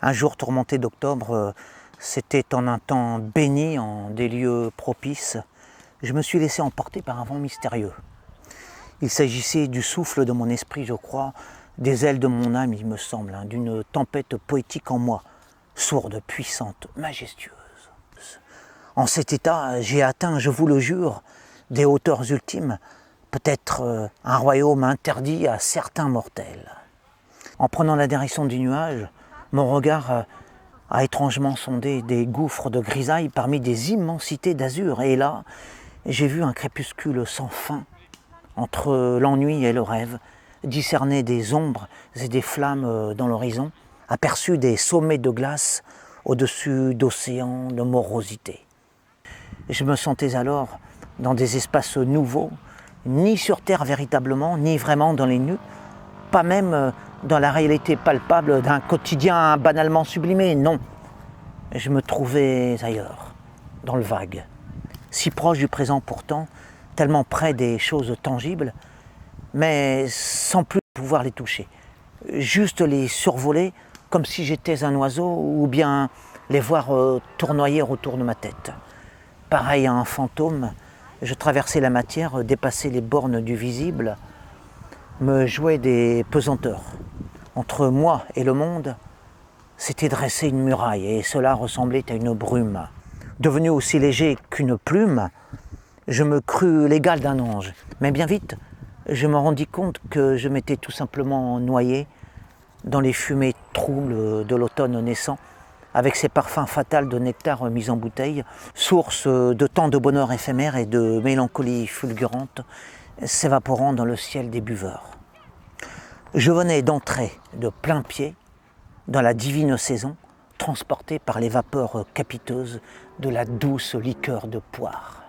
Un jour tourmenté d'octobre, c'était en un temps béni, en des lieux propices. Je me suis laissé emporter par un vent mystérieux. Il s'agissait du souffle de mon esprit, je crois, des ailes de mon âme, il me semble, d'une tempête poétique en moi, sourde, puissante, majestueuse. En cet état, j'ai atteint, je vous le jure, des hauteurs ultimes, peut-être un royaume interdit à certains mortels. En prenant la direction du nuage, mon regard a étrangement sondé des gouffres de grisaille parmi des immensités d'azur. Et là, j'ai vu un crépuscule sans fin, entre l'ennui et le rêve, discerner des ombres et des flammes dans l'horizon, aperçu des sommets de glace au-dessus d'océans de morosité. Je me sentais alors dans des espaces nouveaux, ni sur terre véritablement, ni vraiment dans les nues, pas même dans la réalité palpable d'un quotidien banalement sublimé, non. Je me trouvais ailleurs, dans le vague, si proche du présent pourtant, tellement près des choses tangibles, mais sans plus pouvoir les toucher. Juste les survoler comme si j'étais un oiseau ou bien les voir tournoyer autour de ma tête. Pareil à un fantôme, je traversais la matière, dépassais les bornes du visible, me jouais des pesanteurs. Entre moi et le monde, s'était dressée une muraille et cela ressemblait à une brume. Devenu aussi léger qu'une plume, je me crus l'égal d'un ange. Mais bien vite, je me rendis compte que je m'étais tout simplement noyé dans les fumées troubles de l'automne naissant, avec ses parfums fatals de nectar mis en bouteille, source de tant de bonheur éphémère et de mélancolie fulgurante, s'évaporant dans le ciel des buveurs. Je venais d'entrer de plein pied dans la divine saison, transporté par les vapeurs capiteuses de la douce liqueur de poire.